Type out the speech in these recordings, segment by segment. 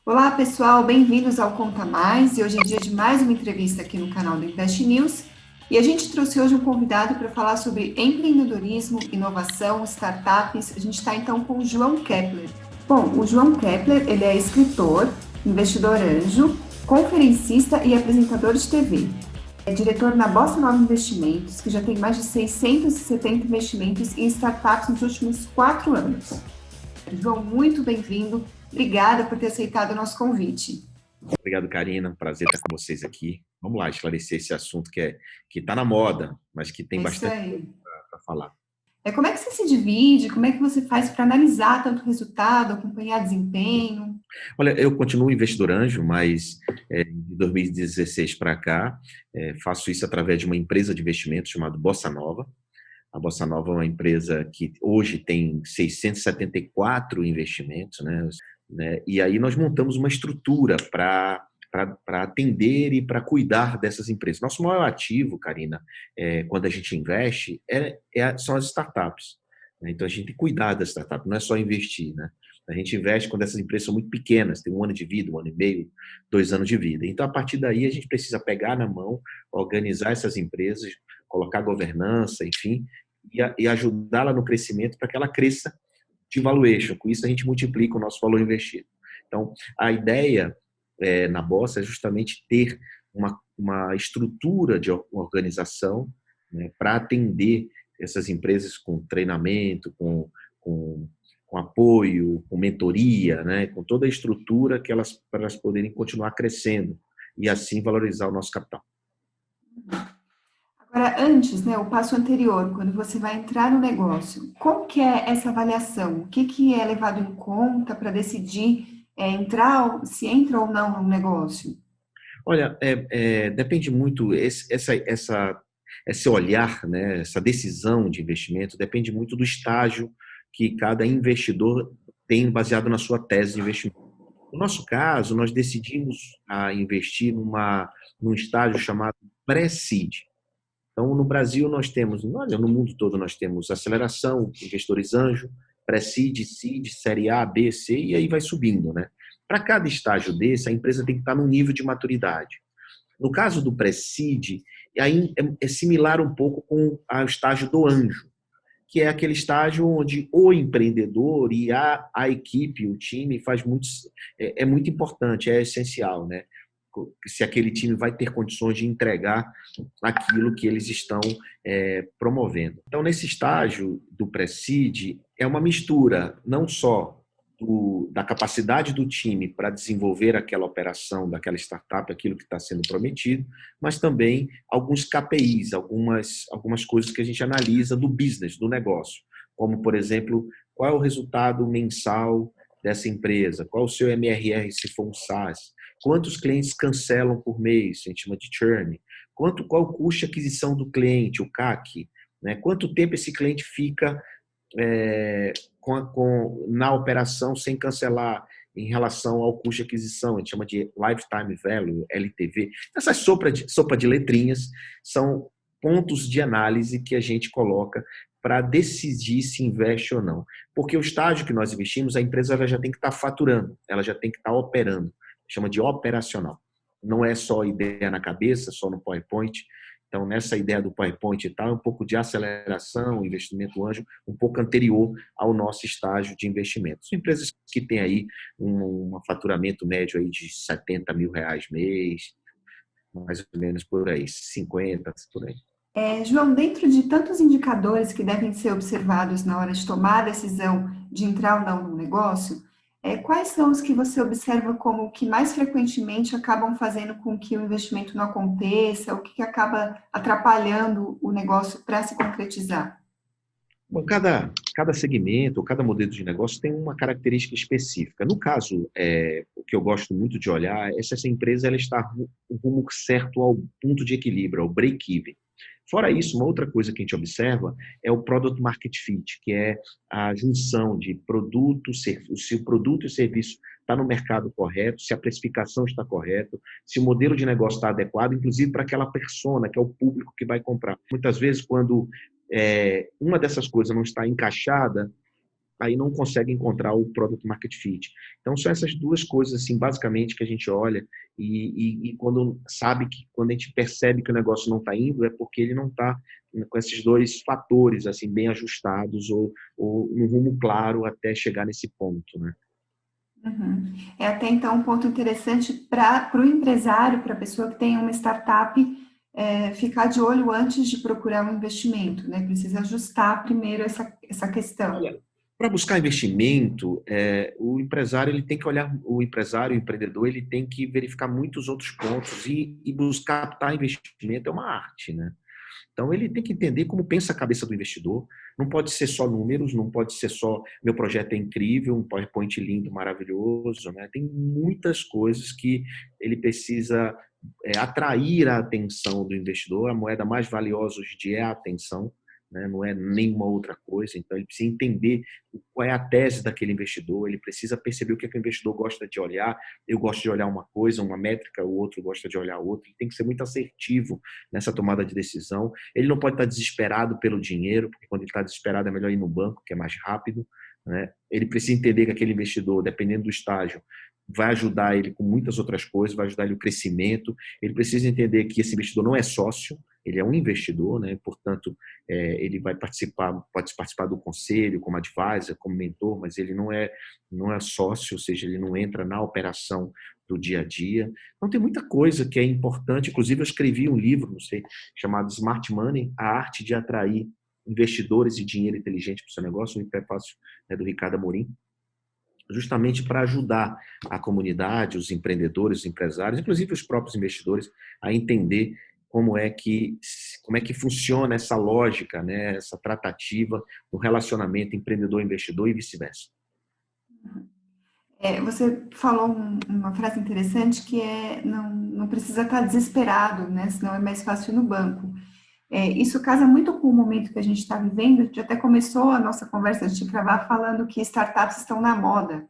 Olá, pessoal, bem-vindos ao Conta Mais. E hoje é dia de mais uma entrevista aqui no canal do Invest News. E a gente trouxe hoje um convidado para falar sobre empreendedorismo, inovação, startups. A gente está então com o João Kepler. Bom, o João Kepler, ele é escritor, investidor anjo, conferencista e apresentador de TV. É diretor na Bossa Nova Investimentos, que já tem mais de 670 investimentos em startups nos últimos 4 anos. João, muito bem-vindo. Obrigada por ter aceitado o nosso convite. Obrigado, Karina. Prazer estar com vocês aqui. Vamos lá, esclarecer esse assunto que está na moda, mas que tem É isso bastante aí. para falar. Como é que você se divide? Como é que você faz para analisar tanto resultado, acompanhar desempenho? Olha, eu continuo investidor anjo, mas de 2016 para cá, faço isso através de uma empresa de investimentos chamada Bossa Nova. A Bossa Nova é uma empresa que hoje tem 674 investimentos, né? E aí nós montamos uma estrutura para atender e para cuidar dessas empresas. Nosso maior ativo, Karina, quando a gente investe, são as startups, né? Então a gente tem que cuidar das startups, não é só investir, né? A gente investe quando essas empresas são muito pequenas, tem 1 ano de vida, 1 ano e meio, 2 anos de vida. Então, a partir daí, a gente precisa pegar na mão, organizar essas empresas, colocar governança, enfim, e ajudá-la no crescimento para que ela cresça de valuation. Com isso, a gente multiplica o nosso valor investido. Então, a ideia na Bolsa é justamente ter uma estrutura de organização, né, para atender essas empresas com treinamento, com, com apoio, com mentoria, né, com toda a estrutura para elas poderem continuar crescendo e assim valorizar o nosso capital. Agora, antes, né, o passo anterior, quando você vai entrar no negócio, como que é essa avaliação? O que que é levado em conta para decidir entrar, se entra ou não no negócio? Olha, depende muito, esse olhar, né, essa decisão de investimento, depende muito do estágio que cada investidor tem baseado na sua tese de investimento. No nosso caso, nós decidimos investir num estágio chamado pré-seed. Então, no Brasil, nós temos, olha, no mundo todo, nós temos aceleração, investidores anjo, pré-seed, seed, série A, B, C, e aí vai subindo, né? Para cada estágio desse, a empresa tem que estar num nível de maturidade. No caso do pré-seed, aí é similar um pouco com o estágio do anjo, que é aquele estágio onde o empreendedor e a equipe, o time, é muito importante, é essencial, né? Se aquele time vai ter condições de entregar aquilo que eles estão promovendo. Então, nesse estágio do pré-seed, é uma mistura não só da capacidade do time para desenvolver aquela operação, daquela startup, aquilo que está sendo prometido, mas também alguns KPIs, algumas coisas que a gente analisa do business, do negócio, como, por exemplo, qual é o resultado mensal dessa empresa, qual é o seu MRR se for um SaaS, quantos clientes cancelam por mês, a gente chama de churn, qual o custo de aquisição do cliente, o CAC, né? Quanto tempo esse cliente fica é, na operação sem cancelar em relação ao custo de aquisição, a gente chama de Lifetime Value, LTV. Essa sopa de letrinhas são pontos de análise que a gente coloca para decidir se investe ou não. Porque o estágio que nós investimos, a empresa ela já tem que estar faturando, ela já tem que estar operando, chama de operacional. Não é só ideia na cabeça, só no PowerPoint. Então, nessa ideia do PowerPoint e tal, é um pouco de aceleração, investimento anjo, um pouco anterior ao nosso estágio de investimentos. São empresas que têm aí um faturamento médio aí de R$ 70 mil mês, mais ou menos por aí, 50, por aí. João, dentro de tantos indicadores que devem ser observados na hora de tomar a decisão de entrar ou não no negócio, quais são os que você observa como que mais frequentemente acabam fazendo com que o investimento não aconteça, o que acaba atrapalhando o negócio para se concretizar? Bom, cada segmento, cada modelo de negócio tem uma característica específica. No caso, o que eu gosto muito de olhar é se essa empresa ela está rumo certo ao ponto de equilíbrio, ao break-even. Fora isso, uma outra coisa que a gente observa é o Product Market Fit, que é a junção de produto, se o produto e serviço está no mercado correto, se a precificação está correta, se o modelo de negócio está adequado, inclusive para aquela persona, que é o público que vai comprar. Muitas vezes, quando uma dessas coisas não está encaixada, aí não consegue encontrar o Product Market Fit. Então, são essas duas coisas, assim, basicamente, que a gente olha e quando sabe que, quando a gente percebe que o negócio não está indo, é porque ele não está com esses dois fatores, assim, bem ajustados ou num rumo claro até chegar nesse ponto, né? Uhum. É até então um ponto interessante para o empresário, para a pessoa que tem uma startup, ficar de olho antes de procurar um investimento, né? Precisa ajustar primeiro essa questão. Olha, para buscar investimento, o empresário ele tem que olhar, o empresário, o empreendedor, ele tem que verificar muitos outros pontos e buscar captar investimento é uma arte, né? Então, ele tem que entender como pensa a cabeça do investidor. Não pode ser só números, não pode ser só meu projeto é incrível, um PowerPoint lindo, maravilhoso. Né? Tem muitas coisas que ele precisa atrair a atenção do investidor. A moeda mais valiosa hoje em dia é a atenção, né? Não é nenhuma outra coisa. Então, ele precisa entender qual é a tese daquele investidor, ele precisa perceber o que é que o investidor gosta de olhar. Eu gosto de olhar uma coisa, uma métrica, o outro gosta de olhar outra. Ele tem que ser muito assertivo nessa tomada de decisão. Ele não pode estar desesperado pelo dinheiro, porque quando ele está desesperado é melhor ir no banco, que é mais rápido. Né? Ele precisa entender que aquele investidor, dependendo do estágio, vai ajudar ele com muitas outras coisas, vai ajudar ele no crescimento. Ele precisa entender que esse investidor não é sócio, ele é um investidor, né? Portanto, ele vai participar, pode participar do conselho como advisor, como mentor, mas ele não é sócio, ou seja, ele não entra na operação do dia a dia. Então, tem muita coisa que é importante. Inclusive, eu escrevi um livro, não sei, chamado Smart Money, a arte de atrair investidores e dinheiro inteligente para o seu negócio, um prefácio do Ricardo Amorim, justamente para ajudar a comunidade, os empreendedores, os empresários, inclusive os próprios investidores, a entender como é que funciona essa lógica, né, essa tratativa do relacionamento empreendedor-investidor e vice-versa. Você falou uma frase interessante que não precisa estar desesperado, né? Senão é mais fácil ir no banco. Isso casa muito com o momento que a gente está vivendo. A gente até começou a nossa conversa de gravar falando que startups estão na moda.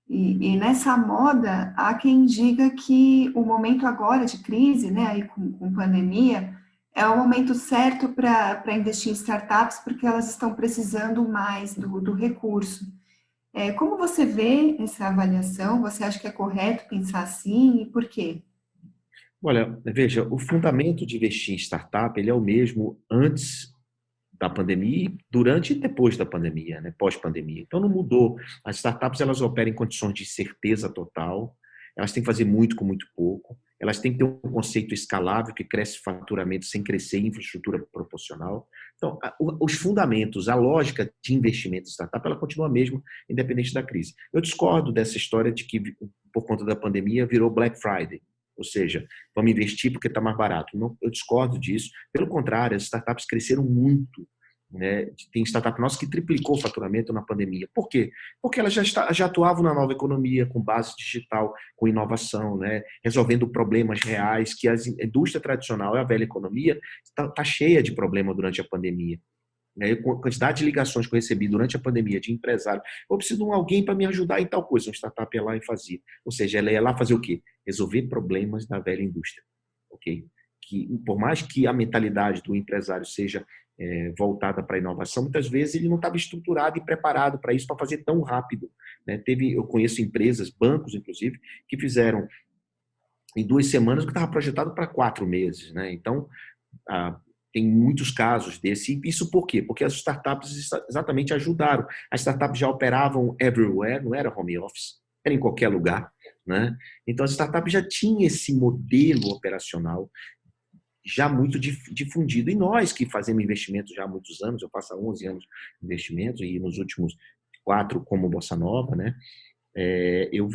E nessa moda, há quem diga que o momento agora de crise, né, aí com pandemia, é o momento certo para investir em startups, porque elas estão precisando mais do recurso. Como você vê essa avaliação? Você acha que é correto pensar assim e por quê? Olha, veja, o fundamento de investir em startup ele é o mesmo antes da pandemia, durante e depois da pandemia, né? Pós-pandemia. Então não mudou. As startups elas operam em condições de certeza total, elas têm que fazer muito com muito pouco, elas têm que ter um conceito escalável que cresce faturamento sem crescer infraestrutura proporcional. Então, os fundamentos, a lógica de investimento em startup, ela continua a mesma, independente da crise. Eu discordo dessa história de que, por conta da pandemia, virou Black Friday. Ou seja, vamos investir porque está mais barato. Não, eu discordo disso. Pelo contrário, as startups cresceram muito. Né? Tem startup nossa que triplicou o faturamento na pandemia. Por quê? Porque elas já atuavam na nova economia, com base digital, com inovação, né? Resolvendo problemas reais que a indústria tradicional, a velha economia, está cheia de problema durante a pandemia. Com a quantidade de ligações que eu recebi durante a pandemia de empresário, eu preciso de alguém para me ajudar em tal coisa. Uma startup ia lá e fazia. Ou seja, ela ia lá fazer o quê? Resolver problemas da velha indústria. Ok? Que, por mais que a mentalidade do empresário seja voltada para a inovação, muitas vezes ele não estava estruturado e preparado para isso, para fazer tão rápido. Né? Eu conheço empresas, bancos inclusive, que fizeram em 2 semanas o que estava projetado para 4 meses. Né? Então, tem muitos casos desse. Isso por quê? Porque as startups exatamente ajudaram. As startups já operavam everywhere, não era home office, era em qualquer lugar. Né? Então, as startups já tinham esse modelo operacional já muito difundido. E nós que fazemos investimentos já há muitos anos, eu passo há 11 anos de investimentos e nos últimos 4 como Bossa Nova, né? Eu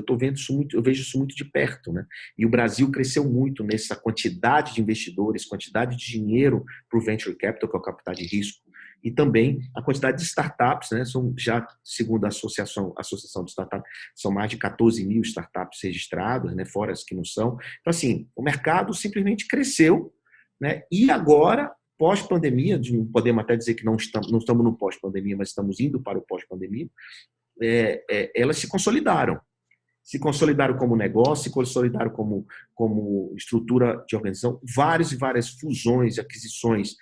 tô vendo isso muito, eu vejo isso muito de perto, né? E o Brasil cresceu muito nessa quantidade de investidores, quantidade de dinheiro para o venture capital, que é o capital de risco, e também a quantidade de startups, né? São já, segundo a associação de startups, são mais de 14 mil startups registradas, né? Fora as que não são. Então, assim, o mercado simplesmente cresceu, né? E agora, pós-pandemia, podemos até dizer que não estamos no pós-pandemia, mas estamos indo para o pós-pandemia, elas se consolidaram como negócio, se consolidaram como estrutura de organização, várias e várias fusões, aquisições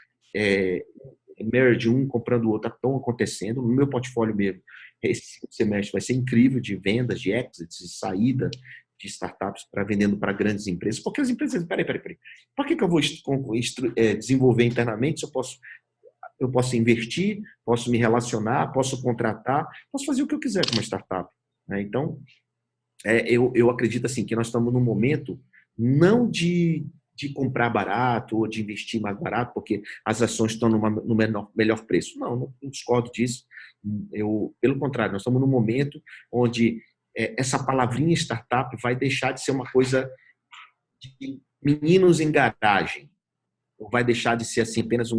merge um comprando o outro, estão acontecendo. No meu portfólio mesmo, esse semestre vai ser incrível de vendas, de exits, de saída de startups para vendendo para grandes empresas, porque as empresas dizem, peraí, por que eu vou desenvolver internamente se eu posso investir, posso me relacionar, posso contratar, posso fazer o que eu quiser com uma startup, né? Então, eu acredito assim que nós estamos num momento não de comprar barato ou de investir mais barato, porque as ações estão no melhor preço. Não discordo disso. Pelo contrário, nós estamos num momento onde essa palavrinha startup vai deixar de ser uma coisa de meninos em garagem. Ou vai deixar de ser assim apenas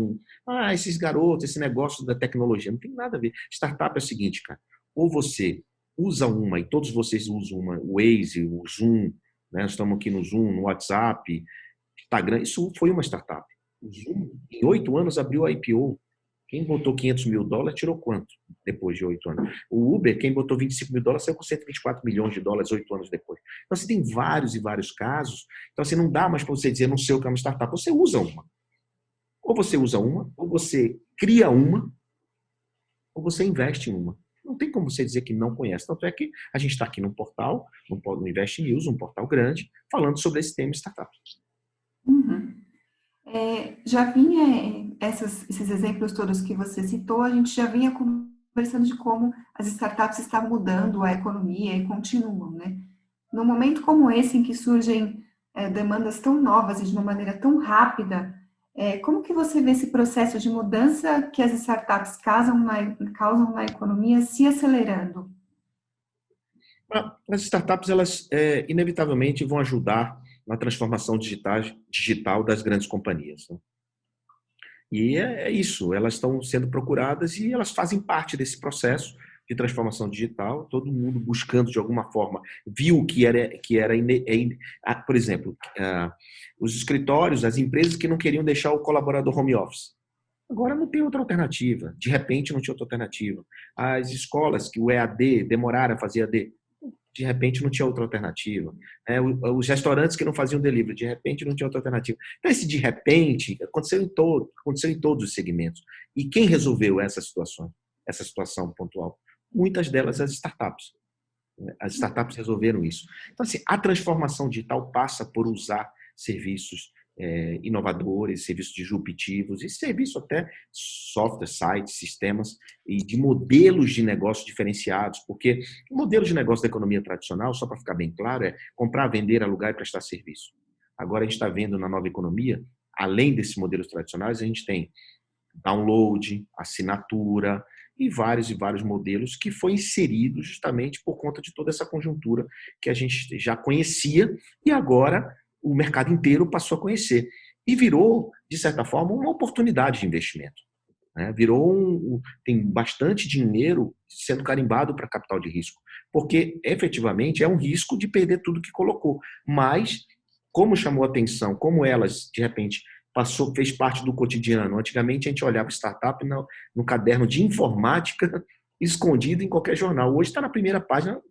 esses garotos, esse negócio da tecnologia. Não tem nada a ver. Startup é o seguinte, cara. Ou você usa uma, e todos vocês usam uma, o Waze, o Zoom, né? Nós estamos aqui no Zoom, no WhatsApp, Instagram. Isso foi uma startup. O Zoom, em 8 anos, abriu a IPO. Quem botou $500 mil, tirou quanto depois de 8 anos? O Uber, quem botou $25 mil, saiu com $124 milhões, 8 anos depois. Então, você tem vários e vários casos. Então, assim, não dá mais para você dizer, não sei o que é uma startup. Você usa uma. Ou você usa uma, ou você cria uma, ou você investe em uma. Não tem como você dizer que não conhece. Tanto é que a gente está aqui num portal, no Invest News, um portal grande, falando sobre esse tema startup. Uhum. Já vinha esses exemplos todos que você citou, a gente já vinha conversando de como as startups estão mudando a economia e continuam, né? Num momento como esse, em que surgem demandas tão novas e de uma maneira tão rápida, como que você vê esse processo de mudança que as startups causam na economia se acelerando? As startups, elas inevitavelmente vão ajudar na transformação digital das grandes companhias, né? E é isso, elas estão sendo procuradas e elas fazem parte desse processo de transformação digital, todo mundo buscando de alguma forma, viu por exemplo, os escritórios, as empresas que não queriam deixar o colaborador home office. Agora não tem outra alternativa, de repente não tinha outra alternativa. As escolas que o EAD demoraram a fazer EAD, de repente não tinha outra alternativa. Os restaurantes que não faziam delivery, de repente não tinha outra alternativa. Então, esse de repente aconteceu em todos os segmentos. E quem resolveu essa situação pontual? Muitas delas as startups. As startups resolveram isso. Então, assim, a transformação digital passa por usar serviços inovadores, serviços disruptivos e serviços até software, sites, sistemas e de modelos de negócio diferenciados, porque o modelo de negócio da economia tradicional, só para ficar bem claro, é comprar, vender, alugar e prestar serviço. Agora a gente está vendo na nova economia, além desses modelos tradicionais, a gente tem download, assinatura e vários modelos que foi inserido justamente por conta de toda essa conjuntura que a gente já conhecia e agora o mercado inteiro passou a conhecer. E virou, de certa forma, uma oportunidade de investimento, né? Tem bastante dinheiro sendo carimbado para capital de risco, porque efetivamente é um risco de perder tudo que colocou. Mas, como chamou atenção, como elas, de repente, fez parte do cotidiano. Antigamente a gente olhava startup no caderno de informática, escondido em qualquer jornal. Hoje está na primeira página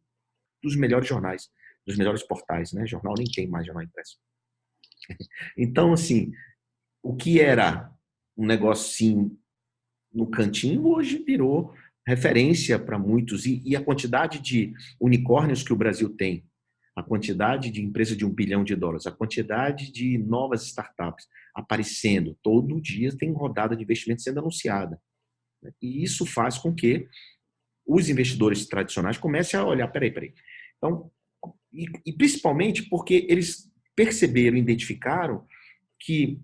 dos melhores jornais, dos melhores portais, né? Jornal nem tem mais jornal impresso. Então, assim, o que era um negocinho no cantinho, hoje virou referência para muitos. E a quantidade de unicórnios que o Brasil tem, a quantidade de empresas de $1 bilhão, a quantidade de novas startups aparecendo, todo dia tem rodada de investimento sendo anunciada. E isso faz com que os investidores tradicionais comecem a olhar, peraí. Então, e principalmente porque eles perceberam, identificaram que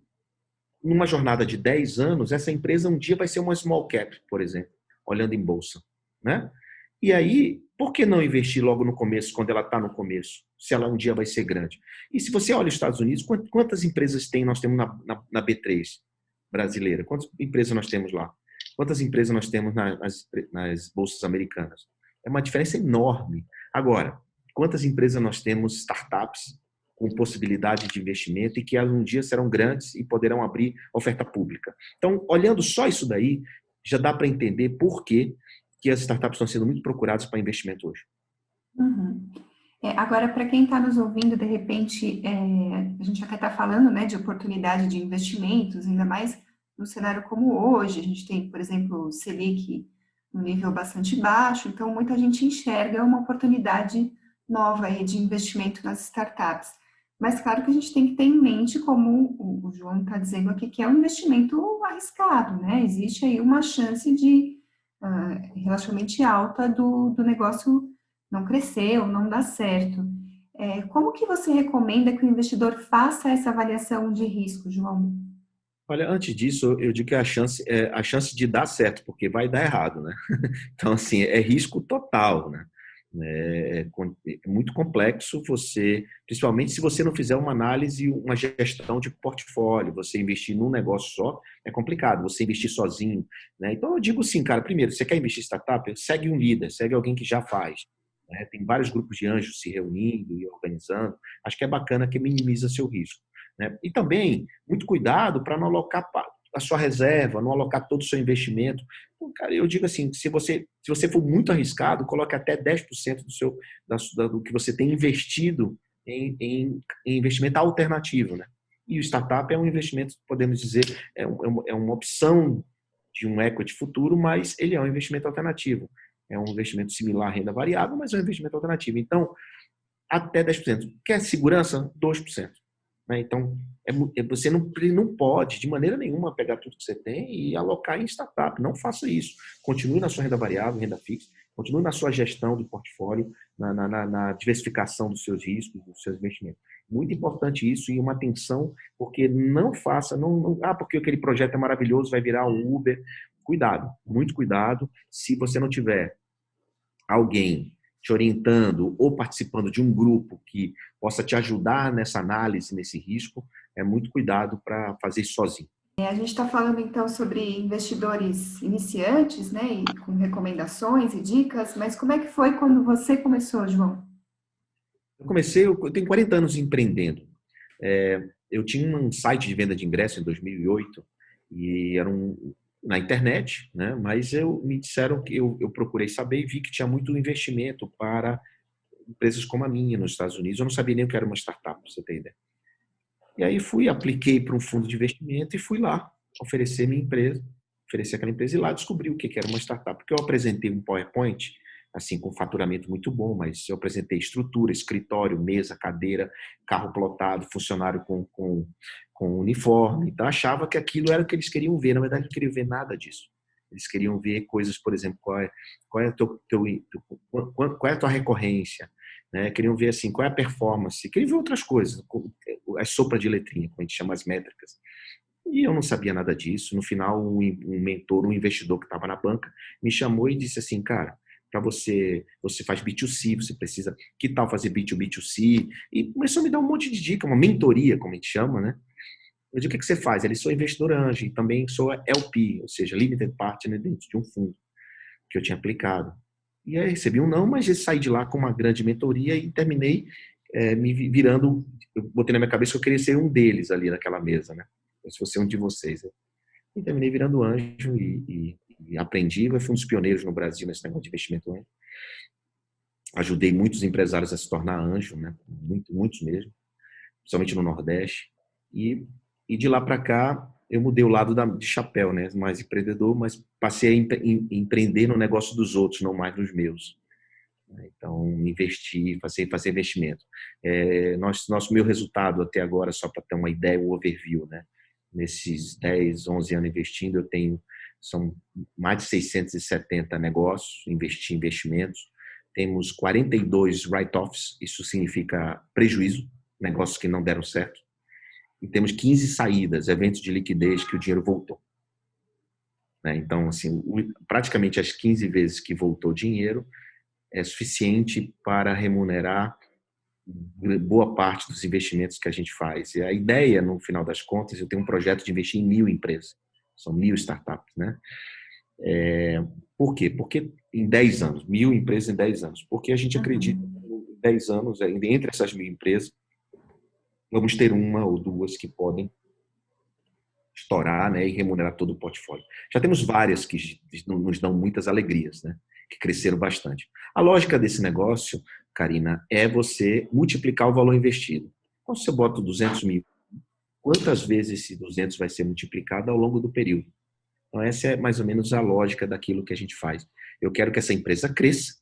numa jornada de 10 anos, essa empresa um dia vai ser uma small cap, por exemplo, olhando em bolsa, né? E aí, por que não investir logo no começo, quando ela está no começo, se ela um dia vai ser grande? E se você olha os Estados Unidos, quantas empresas nós temos na B3 brasileira? Quantas empresas nós temos lá? Quantas empresas nós temos nas bolsas americanas? É uma diferença enorme. Agora, quantas empresas nós temos, startups, com possibilidade de investimento e que um dia serão grandes e poderão abrir oferta pública? Então, olhando só isso daí, já dá para entender por que as startups estão sendo muito procuradas para investimento hoje. Uhum. Agora, para quem está nos ouvindo, de repente, a gente até está falando, né, de oportunidade de investimentos, ainda mais no cenário como hoje. A gente tem, por exemplo, o Selic um nível bastante baixo, então muita gente enxerga uma oportunidade nova aí de investimento nas startups. Mas claro que a gente tem que ter em mente, como o João está dizendo aqui, que é um investimento arriscado, né? Existe aí uma chance de relativamente alta do negócio não crescer ou não dar certo. Como que você recomenda que o investidor faça essa avaliação de risco, João? Olha, antes disso, eu digo que a chance de dar certo, porque vai dar errado, né? Então, assim, é risco total, né? É muito complexo você, principalmente se você não fizer uma análise, uma gestão de portfólio, você investir num negócio só, é complicado, você investir sozinho, né? Então, eu digo assim, cara, primeiro, você quer investir em startup? Segue um líder, segue alguém que já faz, né? Tem vários grupos de anjos se reunindo e organizando, acho que é bacana que minimiza seu risco, né? E também, muito cuidado para não alocar a sua reserva, não alocar todo o seu investimento. Então, cara, eu digo assim, se você for muito arriscado, coloque até 10% do que você tem investido em investimento alternativo, né? E o startup é um investimento, podemos dizer, é uma opção de um equity futuro, mas ele é um investimento alternativo. É um investimento similar à renda variável, mas é um investimento alternativo. Então, até 10%. Quer segurança? 2%. Né? Então, você não pode, de maneira nenhuma, pegar tudo que você tem e alocar em startup. Não faça isso. Continue na sua renda variável, renda fixa, continue na sua gestão do portfólio, na diversificação dos seus riscos, dos seus investimentos. Muito importante isso e uma atenção, porque não faça, porque aquele projeto é maravilhoso, vai virar um Uber. Cuidado, muito cuidado. Se você não tiver alguém te orientando ou participando de um grupo que possa te ajudar nessa análise, nesse risco, é muito cuidado para fazer isso sozinho. A gente está falando então sobre investidores iniciantes, né, e com recomendações e dicas, mas como é que foi quando você começou, João? Eu tenho 40 anos empreendendo. Eu tinha um site de venda de ingresso em 2008 e era na internet, né? Mas me disseram que eu procurei saber e vi que tinha muito investimento para empresas como a minha nos Estados Unidos. Eu não sabia nem o que era uma startup, para você ter ideia. E aí apliquei para um fundo de investimento e fui lá oferecer minha empresa, oferecer aquela empresa e lá descobri o que era uma startup. Porque eu apresentei um PowerPoint, assim, com faturamento muito bom, mas eu apresentei estrutura, escritório, mesa, cadeira, carro plotado, funcionário com uniforme. Então, achava que aquilo era o que eles queriam ver. Na verdade, não queriam ver nada disso. Eles queriam ver coisas, por exemplo, qual é a tua recorrência, né? Queriam ver assim, qual é a performance, queriam ver outras coisas, a sopa de letrinha, como a gente chama as métricas. E eu não sabia nada disso. No final, um mentor, um investidor que estava na banca, me chamou e disse assim, cara, para você faz B2C, você precisa, que tal fazer B2B2C? E começou a me dar um monte de dica, uma mentoria, como a gente chama, né? Eu digo, o que você faz? Ele sou investidor anjo e também sou LP, ou seja, Limited Partner dentro de um fundo que eu tinha aplicado. E aí recebi um não, mas eu saí de lá com uma grande mentoria e terminei me virando, eu botei na minha cabeça que eu queria ser um deles ali naquela mesa, né? Se fosse um de vocês. Né? E terminei virando anjo e aprendi, eu fui um dos pioneiros no Brasil nesse negócio de investimento anjo. Ajudei muitos empresários a se tornar anjo, né? Muitos mesmo, principalmente no Nordeste. E de lá para cá, eu mudei o lado de chapéu, né? Mais empreendedor, mas passei a empreender no negócio dos outros, não mais nos meus. Então, investir, fazer investimento. Meu resultado até agora, só para ter uma ideia, um overview, né? Nesses 10, 11 anos investindo, são mais de 670 negócios, investimentos. Temos 42 write-offs, isso significa prejuízo, negócios que não deram certo. E temos 15 saídas, eventos de liquidez que o dinheiro voltou. Então, assim, praticamente as 15 vezes que voltou o dinheiro é suficiente para remunerar boa parte dos investimentos que a gente faz. E a ideia, no final das contas, eu tenho um projeto de investir em 1.000 empresas. São 1.000 startups, né? Por quê? Porque em 10 anos, 1.000 empresas em 10 anos. Porque a gente acredita que em 10 anos, entre essas 1.000 empresas, vamos ter uma ou duas que podem estourar, né, e remunerar todo o portfólio. Já temos várias que nos dão muitas alegrias, né, que cresceram bastante. A lógica desse negócio, Karina, é você multiplicar o valor investido. Então, se você bota 200 mil, quantas vezes esse 200 vai ser multiplicado ao longo do período. Então, essa é mais ou menos a lógica daquilo que a gente faz. Eu quero que essa empresa cresça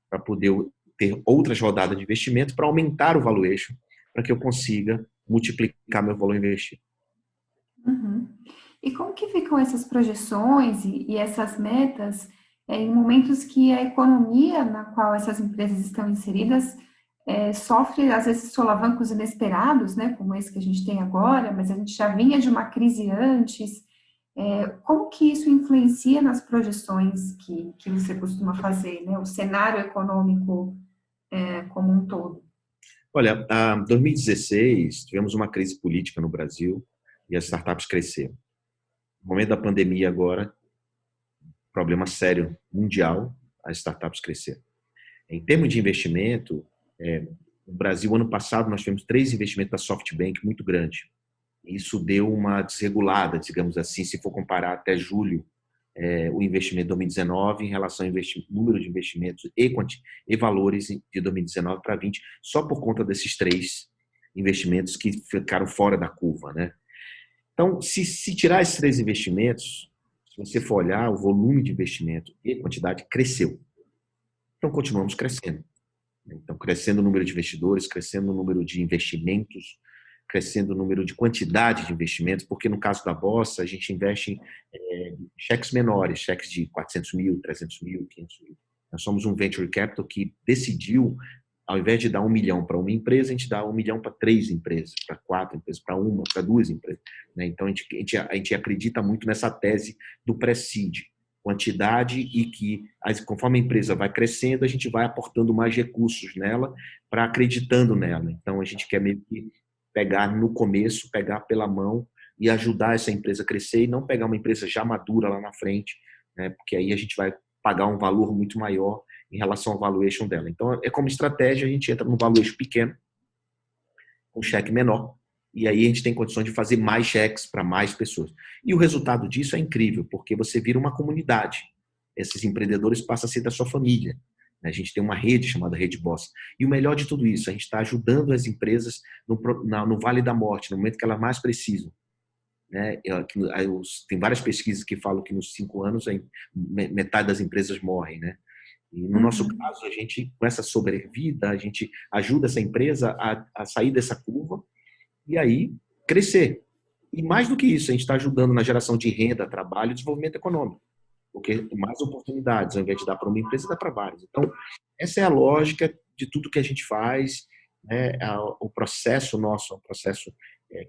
para poder ter outras rodadas de investimento para aumentar o valuation, para que eu consiga multiplicar meu valor investido. Uhum. E como que ficam essas projeções e essas metas em momentos que a economia na qual essas empresas estão inseridas sofre, às vezes, solavancos inesperados, né, como esse que a gente tem agora, mas a gente já vinha de uma crise antes. Como que isso influencia nas projeções que você costuma fazer, né, o cenário econômico como um todo? Olha, em 2016, tivemos uma crise política no Brasil e as startups cresceram. No momento da pandemia agora, problema sério mundial, as startups cresceram. Em termos de investimento, no Brasil, ano passado, nós tivemos 3 investimentos da SoftBank muito grandes. Isso deu uma desregulada, digamos assim, se for comparar até julho, o investimento de 2019 em relação ao número de investimentos e valores de 2019 para 20, só por conta desses 3 investimentos que ficaram fora da curva, né? Então, se tirar esses 3 investimentos, se você for olhar, o volume de investimento e quantidade cresceu. Então, continuamos crescendo. Então, crescendo o número de investidores, crescendo o número de investimentos, crescendo o número de quantidade de investimentos, porque no caso da Bossa, a gente investe em cheques menores, cheques de 400 mil, 300 mil, 500 mil. Nós somos um venture capital que decidiu, ao invés de dar 1 milhão para uma empresa, a gente dá 1 milhão para 3 empresas, para 4 empresas, para uma, para 2 empresas. Então, a gente acredita muito nessa tese do pre-seed, quantidade, e que, conforme a empresa vai crescendo, a gente vai aportando mais recursos nela, para acreditando nela. Então, a gente quer meio que pegar no começo, pegar pela mão e ajudar essa empresa a crescer, e não pegar uma empresa já madura lá na frente, né? Porque aí a gente vai pagar um valor muito maior em relação ao valuation dela. Então, como estratégia, a gente entra num valuation pequeno, com cheque menor, e aí a gente tem condições de fazer mais cheques para mais pessoas. E o resultado disso é incrível, porque você vira uma comunidade. Esses empreendedores passam a ser da sua família. A gente tem uma rede chamada Rede Bossa. E o melhor de tudo isso, a gente está ajudando as empresas no Vale da Morte, no momento que elas mais precisam. Né? Tem várias pesquisas que falam que nos 5 anos metade das empresas morrem, né? E no nosso caso, a gente, com essa sobrevida, a gente ajuda essa empresa a sair dessa curva e aí crescer. E mais do que isso, a gente está ajudando na geração de renda, trabalho e desenvolvimento econômico. Porque mais oportunidades, ao invés de dar para uma empresa, dá para várias. Então, essa é a lógica de tudo que a gente faz, né? O processo nosso é um processo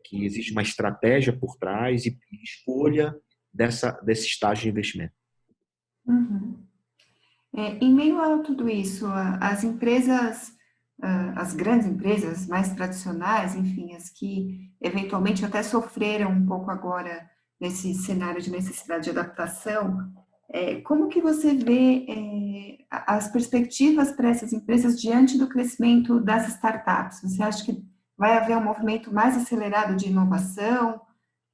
que existe uma estratégia por trás e escolha desse estágio de investimento. Uhum. Em meio a tudo isso, as empresas, as grandes empresas mais tradicionais, enfim, as que eventualmente até sofreram um pouco agora nesse cenário de necessidade de adaptação, como que você vê as perspectivas para essas empresas diante do crescimento das startups? Você acha que vai haver um movimento mais acelerado de inovação?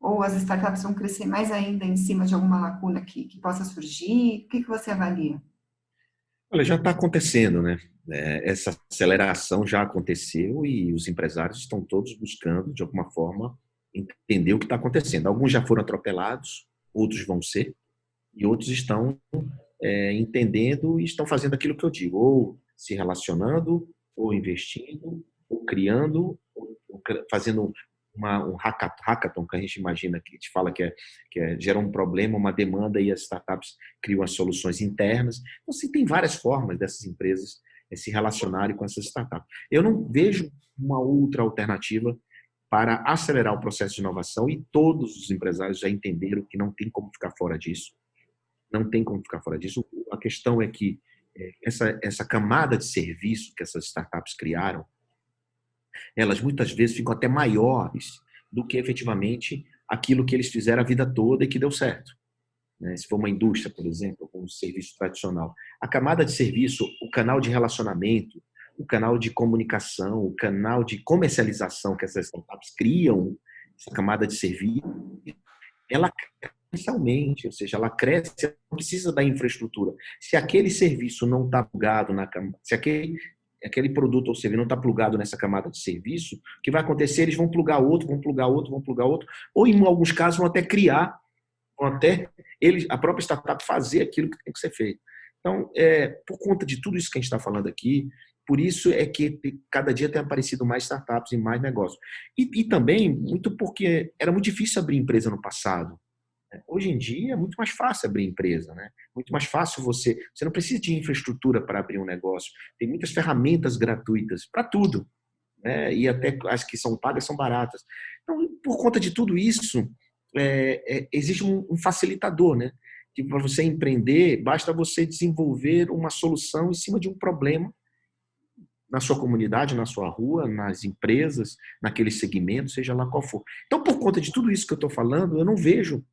Ou as startups vão crescer mais ainda em cima de alguma lacuna que possa surgir? O que você avalia? Olha, já está acontecendo, né? Essa aceleração já aconteceu e os empresários estão todos buscando, de alguma forma, entender o que está acontecendo. Alguns já foram atropelados, outros vão ser, e outros estão entendendo e estão fazendo aquilo que eu digo, ou se relacionando, ou investindo, ou criando, ou fazendo um hackathon, que a gente imagina, que a gente fala que gera um problema, uma demanda, e as startups criam as soluções internas. Então, assim, tem várias formas dessas empresas se relacionarem com essas startups. Eu não vejo uma outra alternativa para acelerar o processo de inovação, e todos os empresários já entenderam que não tem como ficar fora disso. Não tem como ficar fora disso. A questão é que essa camada de serviço que essas startups criaram, elas muitas vezes ficam até maiores do que efetivamente aquilo que eles fizeram a vida toda e que deu certo. Se for uma indústria, por exemplo, com um serviço tradicional, a camada de serviço, o canal de relacionamento, o canal de comunicação, o canal de comercialização que essas startups criam, essa camada de serviço, ela cresce inicialmente, ou seja, ela cresce, não precisa da infraestrutura. Se aquele serviço não está bugado na camada, se aquele aquele produto ou serviço não está plugado nessa camada de serviço, o que vai acontecer? Eles vão plugar outro, vão plugar outro, vão plugar outro, ou em alguns casos vão até criar, vão até a própria startup fazer aquilo que tem que ser feito. Então, por conta de tudo isso que a gente está falando aqui, por isso é que cada dia tem aparecido mais startups e mais negócios. E também, muito porque era muito difícil abrir empresa no passado. Hoje em dia é muito mais fácil abrir empresa, né? Muito mais fácil você não precisa de infraestrutura para abrir um negócio. Tem muitas ferramentas gratuitas para tudo, né? E até as que são pagas são baratas. Então, por conta de tudo isso, existe um facilitador, né? Que para você empreender, basta você desenvolver uma solução em cima de um problema na sua comunidade, na sua rua, nas empresas, naquele segmento, seja lá qual for. Então, por conta de tudo isso que eu estou falando, eu não vejo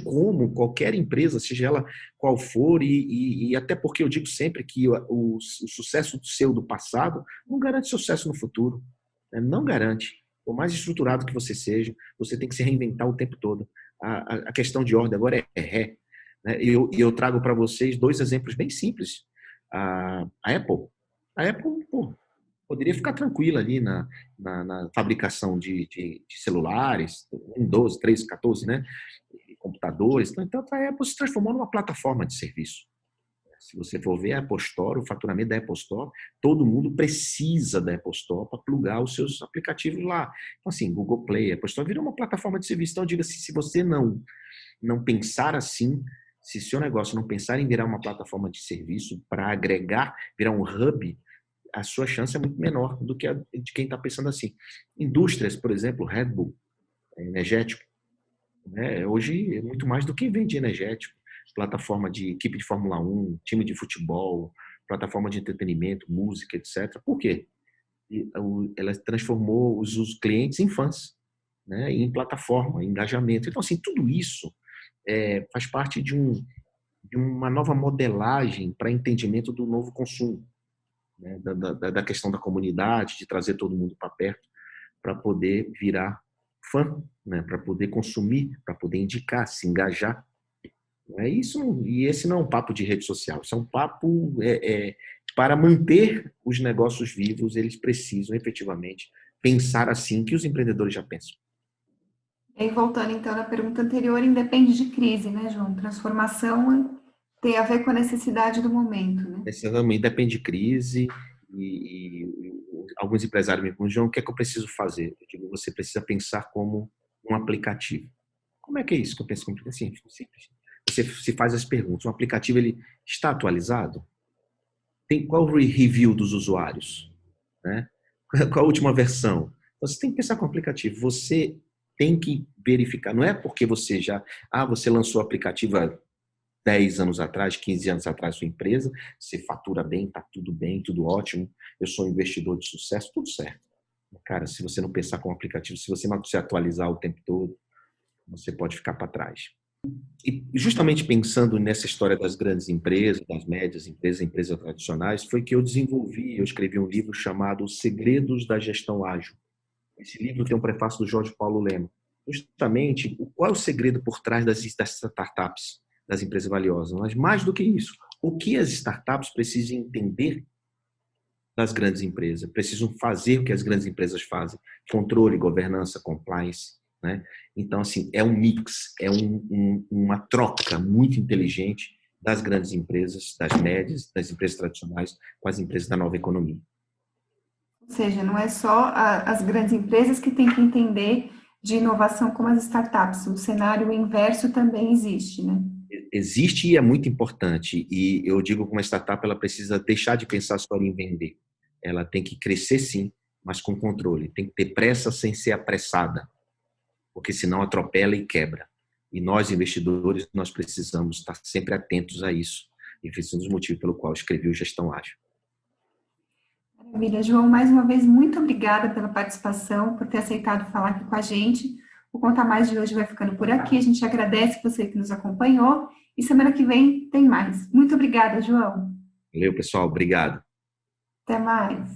como qualquer empresa, seja ela qual for, e até porque eu digo sempre que o sucesso seu do passado não garante sucesso no futuro. Né? Não garante. Por mais estruturado que você seja, você tem que se reinventar o tempo todo. A questão de ordem agora é ré. Né? E eu trago para vocês 2 exemplos bem simples. A Apple. A Apple, pô, poderia ficar tranquila ali na fabricação de celulares, 1, 12, 13, 14, né? Computadores. Então, a Apple se transformou numa plataforma de serviço. Se você for ver a Apple Store, o faturamento da Apple Store, todo mundo precisa da Apple Store para plugar os seus aplicativos lá. Então, assim, Google Play, Apple Store virou uma plataforma de serviço. Então, eu digo assim, se você não pensar assim, se seu negócio não pensar em virar uma plataforma de serviço para agregar, virar um hub, a sua chance é muito menor do que a de quem está pensando assim. Indústrias, por exemplo, Red Bull, energético, né? Hoje é muito mais do que vende energético. Plataforma de equipe de Fórmula 1, time de futebol, plataforma de entretenimento, música, etc. Por quê? Ela transformou os clientes em fãs, né? Em plataforma, em engajamento. Então, assim, tudo isso faz parte de uma nova modelagem para entendimento do novo consumo, né? Da questão da comunidade, de trazer todo mundo para perto, para poder virar fã, né? Para poder consumir, para poder indicar, se engajar. É isso, e esse não é um papo de rede social, isso é um papo para manter os negócios vivos, eles precisam efetivamente pensar assim que os empreendedores já pensam. E aí, voltando então na pergunta anterior, independe de crise, né, João? Transformação tem a ver com a necessidade do momento, né? Esse também depende de crise e alguns empresários me perguntam, João, o que é que eu preciso fazer? Eu digo, você precisa pensar como um aplicativo. Como é que é isso que eu penso como aplicativo? Simples. Você se faz as perguntas. O aplicativo ele está atualizado? Tem qual o review dos usuários? Né? Qual a última versão? Você tem que pensar com o aplicativo. Você tem que verificar. Não é porque você você lançou o aplicativo há 10 anos atrás, 15 anos atrás, sua empresa, você fatura bem, está tudo bem, tudo ótimo, eu sou um investidor de sucesso, tudo certo. Cara, se você não pensar com o aplicativo, se você não se atualizar o tempo todo, você pode ficar para trás. E justamente pensando nessa história das grandes empresas, das médias empresas, empresas tradicionais, foi que eu escrevi um livro chamado Os Segredos da Gestão Ágil. Esse livro tem um prefácio do Jorge Paulo Lema. Justamente, qual é o segredo por trás das startups, das empresas valiosas? Mas mais do que isso, o que as startups precisam entender das grandes empresas? Precisam fazer o que as grandes empresas fazem. Controle, governança, compliance. Né? Então, assim, é um mix, uma troca muito inteligente das grandes empresas, das médias, das empresas tradicionais com as empresas da nova economia. Ou seja, não é só as grandes empresas que têm que entender de inovação como as startups, o cenário inverso também existe, né? Existe e é muito importante, e eu digo que uma startup ela precisa deixar de pensar só em vender, ela tem que crescer sim, mas com controle, tem que ter pressa sem ser apressada, porque senão atropela e quebra. E nós, investidores, nós precisamos estar sempre atentos a isso. E esse é um dos motivos pelo qual eu escrevi o Gestão Ágil. Maravilha, João, mais uma vez, muito obrigada pela participação, por ter aceitado falar aqui com a gente. O Conta Mais de hoje vai ficando por aqui. A gente agradece você que nos acompanhou e semana que vem tem mais. Muito obrigada, João. Valeu, pessoal. Obrigado. Até mais.